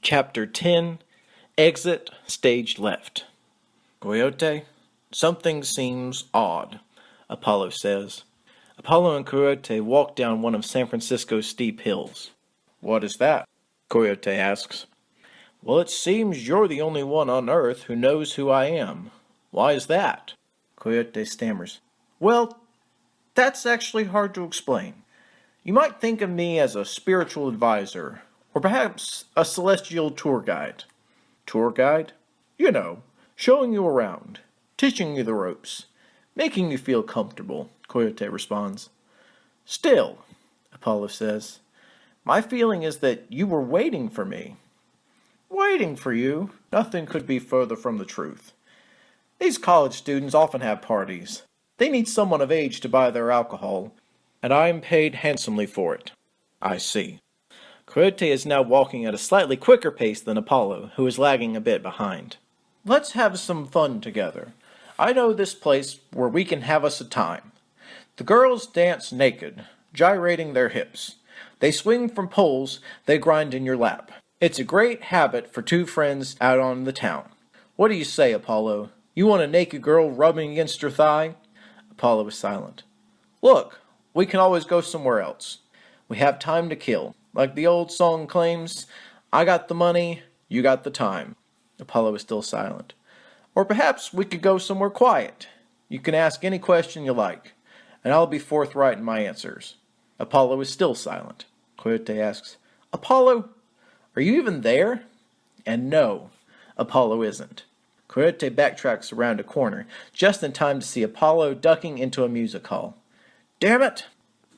Chapter 10, Exit Stage Left. Coyote, something seems odd, Apollo says. Apollo and Coyote walk down one of San Francisco's steep hills. What is that? Coyote asks. Well, it seems you're the only one on Earth who knows who I am. Why is that? Coyote stammers. Well, that's actually hard to explain. You might think of me as a spiritual advisor, or perhaps a celestial tour guide. Tour guide? You know, showing you around, teaching you the ropes, making you feel comfortable, Coyote responds. Still, Apollo says, my feeling is that you were waiting for me. Waiting for you? Nothing could be further from the truth. These college students often have parties. They need someone of age to buy their alcohol, and I am paid handsomely for it. I see. Coyote is now walking at a slightly quicker pace than Apollo, who is lagging a bit behind. Let's have some fun together. I know this place where we can have us a time. The girls dance naked, gyrating their hips. They swing from poles, they grind in your lap. It's a great habit for two friends out on the town. What do you say, Apollo? You want a naked girl rubbing against your thigh? Apollo is silent. Look, we can always go somewhere else. We have time to kill. Like the old song claims, I got the money, you got the time. Apollo is still silent. Or perhaps we could go somewhere quiet. You can ask any question you like, and I'll be forthright in my answers. Apollo is still silent. Coyote asks, Apollo, are you even there? And no, Apollo isn't. Coyote backtracks around a corner, just in time to see Apollo ducking into a music hall. Damn it!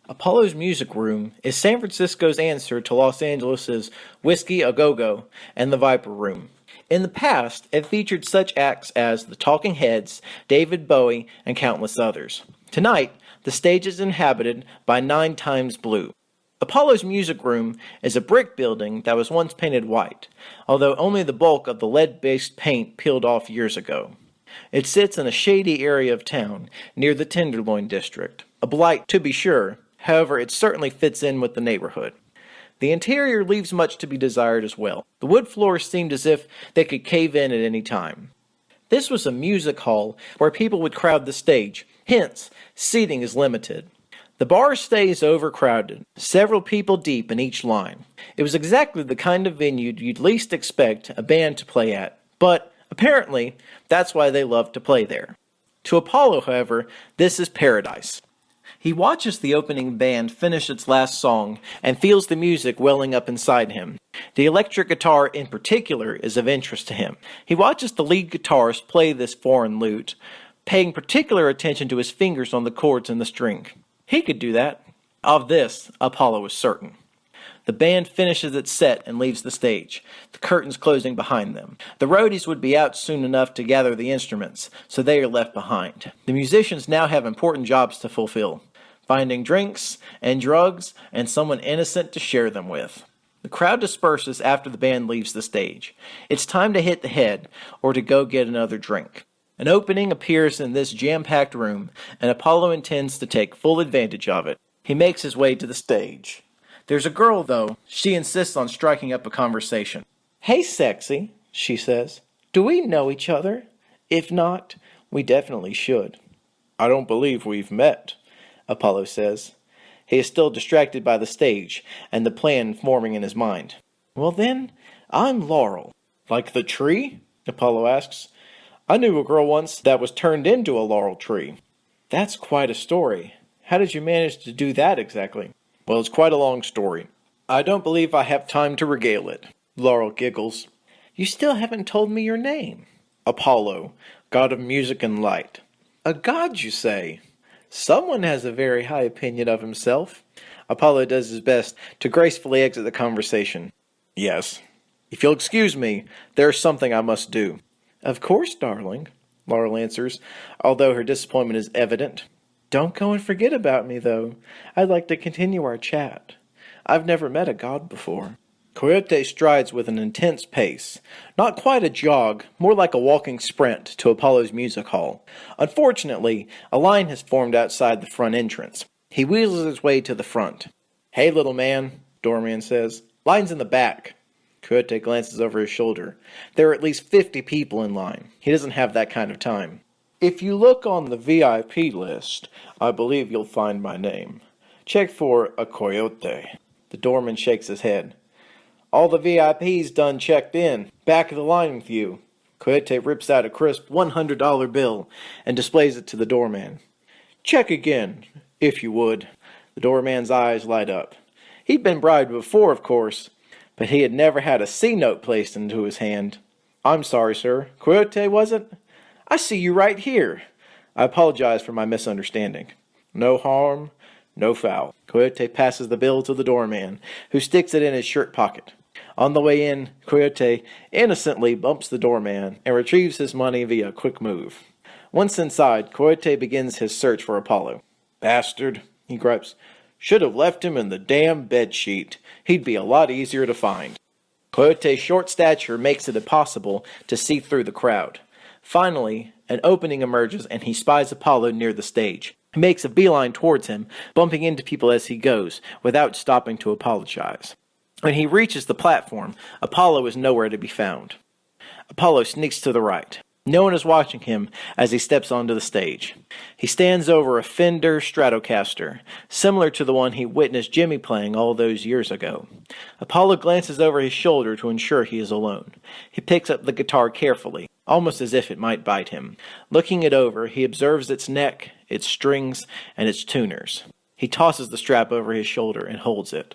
Apollo's music room is San Francisco's answer to Los Angeles' Whiskey A Go-Go and the Viper Room. In the past, it featured such acts as the Talking Heads, David Bowie, and countless others. Tonight, the stage is inhabited by 9 Times Blue. Apollo's music room is a brick building that was once painted white, although only the bulk of the lead-based paint peeled off years ago. It sits in a shady area of town, near the Tenderloin district. A blight, to be sure, however, it certainly fits in with the neighborhood. The interior leaves much to be desired as well. The wood floors seemed as if they could cave in at any time. This was a music hall where people would crowd the stage, hence, seating is limited. The bar stays overcrowded, several people deep in each line. It was exactly the kind of venue you'd least expect a band to play at, but apparently that's why they love to play there. To Apollo, however, this is paradise. He watches the opening band finish its last song and feels the music welling up inside him. The electric guitar in particular is of interest to him. He watches the lead guitarist play this foreign lute, paying particular attention to his fingers on the chords and the string. He could do that. Of this, Apollo was certain. The band finishes its set and leaves the stage, the curtains closing behind them. The roadies would be out soon enough to gather the instruments, so they are left behind. The musicians now have important jobs to fulfill, finding drinks and drugs and someone innocent to share them with. The crowd disperses after the band leaves the stage. It's time to hit the head or to go get another drink. An opening appears in this jam-packed room, and Apollo intends to take full advantage of it. He makes his way to the stage. There's a girl, though. She insists on striking up a conversation. Hey, sexy, she says. Do we know each other? If not, we definitely should. I don't believe we've met, Apollo says. He is still distracted by the stage and the plan forming in his mind. Well then, I'm Laurel. Like the tree? Apollo asks. I knew a girl once that was turned into a laurel tree. That's quite a story. How did you manage to do that exactly? Well, it's quite a long story. I don't believe I have time to regale it. Laurel giggles. You still haven't told me your name. Apollo, god of music and light. A god, you say? Someone has a very high opinion of himself. Apollo does his best to gracefully exit the conversation. Yes. If you'll excuse me, there's something I must do. Of course, darling, Laurel answers, although her disappointment is evident. Don't go and forget about me, though. I'd like to continue our chat. I've never met a god before. Coyote strides with an intense pace, not quite a jog, more like a walking sprint to Apollo's music hall. Unfortunately, a line has formed outside the front entrance. He wheels his way to the front. Hey, little man, Doorman says. Line's in the back. Coyote glances over his shoulder. There are at least 50 people in line. He doesn't have that kind of time. If you look on the VIP list, I believe you'll find my name. Check for a coyote. The doorman shakes his head. All the VIPs done checked in. Back of the line with you. Coyote rips out a crisp $100 bill and displays it to the doorman. Check again, if you would. The doorman's eyes light up. He'd been bribed before, of course, but he had never had a C-note placed into his hand. I'm sorry, sir. Coyote, was it? I see you right here. I apologize for my misunderstanding. No harm, no foul. Coyote passes the bill to the doorman, who sticks it in his shirt pocket. On the way in, Coyote innocently bumps the doorman and retrieves his money via a quick move. Once inside, Coyote begins his search for Apollo. Bastard, he gripes. Should have left him in the damn bedsheet. He'd be a lot easier to find. Coyote's short stature makes it impossible to see through the crowd. Finally, an opening emerges and he spies Apollo near the stage. He makes a beeline towards him, bumping into people as he goes, without stopping to apologize. When he reaches the platform, Apollo is nowhere to be found. Apollo sneaks to the right. No one is watching him as he steps onto the stage. He stands over a Fender Stratocaster, similar to the one he witnessed Jimmy playing all those years ago. Apollo glances over his shoulder to ensure he is alone. He picks up the guitar carefully, almost as if it might bite him. Looking it over, he observes its neck, its strings, and its tuners. He tosses the strap over his shoulder and holds it.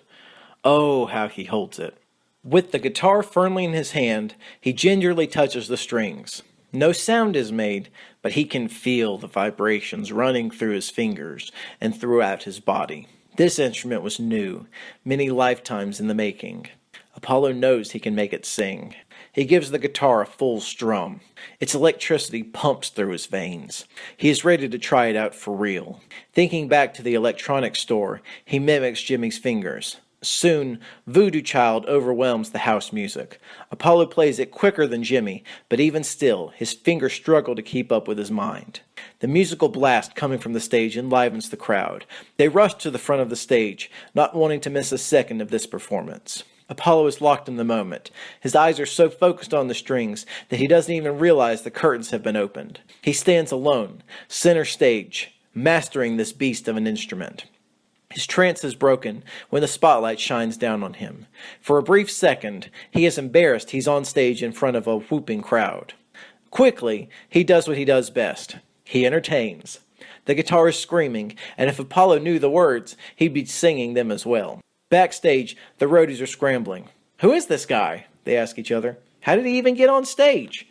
Oh, how he holds it. With the guitar firmly in his hand, he gingerly touches the strings. No sound is made, but he can feel the vibrations running through his fingers and throughout his body. This instrument was new, many lifetimes in the making. Apollo knows he can make it sing. He gives the guitar a full strum. Its electricity pumps through his veins. He is ready to try it out for real. Thinking back to the electronics store, he mimics Jimmy's fingers. Soon, Voodoo Child overwhelms the house music. Apollo plays it quicker than Jimmy, but even still, his fingers struggle to keep up with his mind. The musical blast coming from the stage enlivens the crowd. They rush to the front of the stage, not wanting to miss a second of this performance. Apollo is locked in the moment. His eyes are so focused on the strings that he doesn't even realize the curtains have been opened. He stands alone, center stage, mastering this beast of an instrument. His trance is broken when the spotlight shines down on him. For a brief second, he is embarrassed he's on stage in front of a whooping crowd. Quickly, he does what he does best. He entertains. The guitar is screaming, and if Apollo knew the words, he'd be singing them as well. Backstage, the roadies are scrambling. Who is this guy? They ask each other. How did he even get on stage?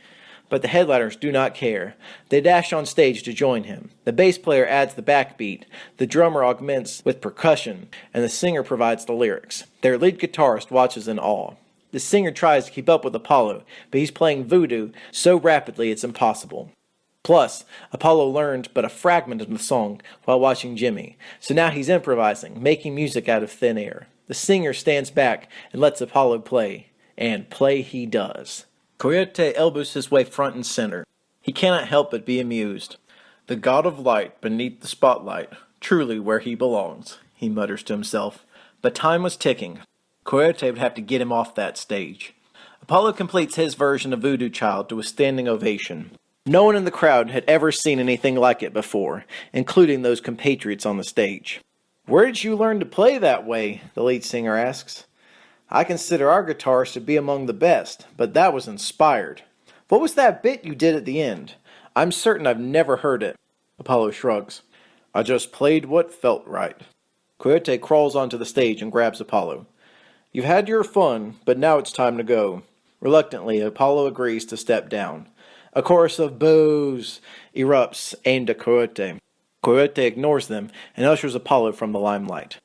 But the headliners do not care. They dash on stage to join him. The bass player adds the backbeat, the drummer augments with percussion, and the singer provides the lyrics. Their lead guitarist watches in awe. The singer tries to keep up with Apollo, but he's playing voodoo so rapidly it's impossible. Plus, Apollo learned but a fragment of the song while watching Jimmy, so now he's improvising, making music out of thin air. The singer stands back and lets Apollo play, and play he does. Coyote elbows his way front and center. He cannot help but be amused. The god of light beneath the spotlight, truly where he belongs, he mutters to himself. But time was ticking. Coyote would have to get him off that stage. Apollo completes his version of Voodoo Child to a standing ovation. No one in the crowd had ever seen anything like it before, including those compatriots on the stage. Where did you learn to play that way? The lead singer asks. I consider our guitarist to be among the best, but that was inspired. What was that bit you did at the end? I'm certain I've never heard it. Apollo shrugs. I just played what felt right. Coyote crawls onto the stage and grabs Apollo. You've had your fun, but now it's time to go. Reluctantly, Apollo agrees to step down. A chorus of boos erupts aimed at Coyote. Coyote ignores them and ushers Apollo from the limelight.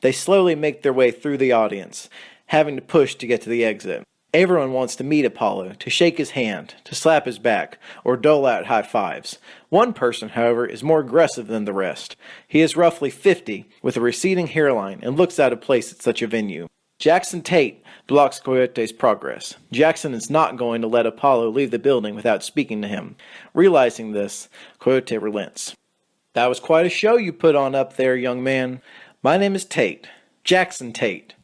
They slowly make their way through the audience, having to push to get to the exit. Everyone wants to meet Apollo, to shake his hand, to slap his back, or dole out high fives. One person, however, is more aggressive than the rest. He is roughly 50, with a receding hairline, and looks out of place at such a venue. Jackson Tate blocks Coyote's progress. Jackson is not going to let Apollo leave the building without speaking to him. Realizing this, Coyote relents. That was quite a show you put on up there, young man. My name is Tate. Jackson Tate.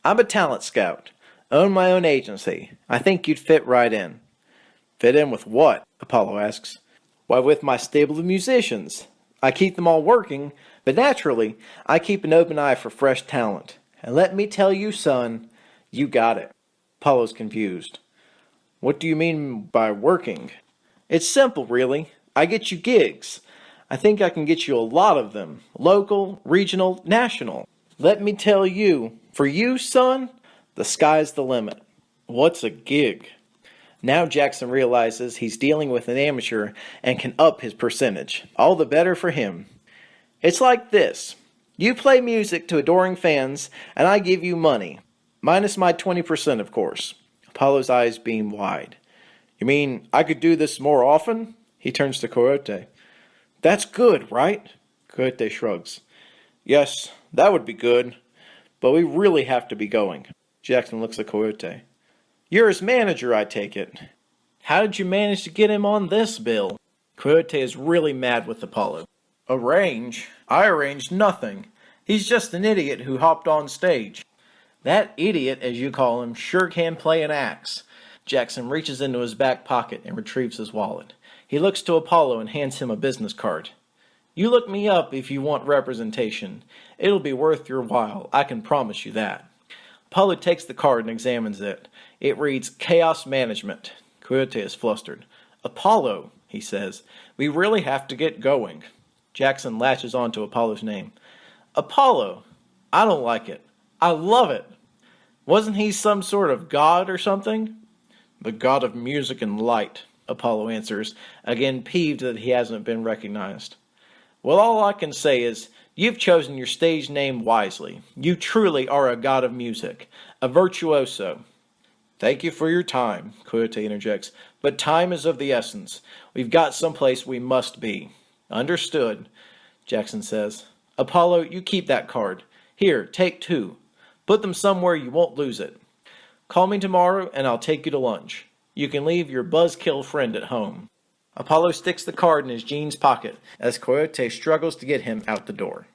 I'm a talent scout. Own my own agency. I think you'd fit right in. Fit in with what? Apollo asks. Why, with my stable of musicians. I keep them all working, but naturally, I keep an open eye for fresh talent. And let me tell you, son, you got it. Apollo's confused. What do you mean by working? It's simple, really. I get you gigs. I think I can get you a lot of them. Local, regional, national. Let me tell you, for you, son, the sky's the limit. What's a gig? Now Jackson realizes he's dealing with an amateur and can up his percentage. All the better for him. It's like this. You play music to adoring fans, and I give you money. Minus my 20%, of course. Apollo's eyes beam wide. You mean I could do this more often? He turns to Coyote. That's good, right? Coyote shrugs. Yes, that would be good. But we really have to be going. Jackson looks at Coyote. You're his manager, I take it. How did you manage to get him on this bill? Coyote is really mad with Apollo. Arrange? I arranged nothing. He's just an idiot who hopped on stage. That idiot, as you call him, sure can play an axe. Jackson reaches into his back pocket and retrieves his wallet. He looks to Apollo and hands him a business card. You look me up if you want representation. It'll be worth your while, I can promise you that. Apollo takes the card and examines it. It reads Chaos Management. Coyote is flustered. Apollo, he says, we really have to get going. Jackson latches on to Apollo's name. Apollo? I don't like it. I love it. Wasn't he some sort of god or something? The god of music and light, Apollo answers, again peeved that he hasn't been recognized. Well, all I can say is, you've chosen your stage name wisely. You truly are a god of music, a virtuoso. Thank you for your time, Coyote interjects, but time is of the essence. We've got someplace we must be. Understood, Jackson says. Apollo, you keep that card. Here, take 2. Put them somewhere you won't lose it. Call me tomorrow and I'll take you to lunch. You can leave your buzzkill friend at home. Apollo sticks the card in his jeans pocket as Coyote struggles to get him out the door.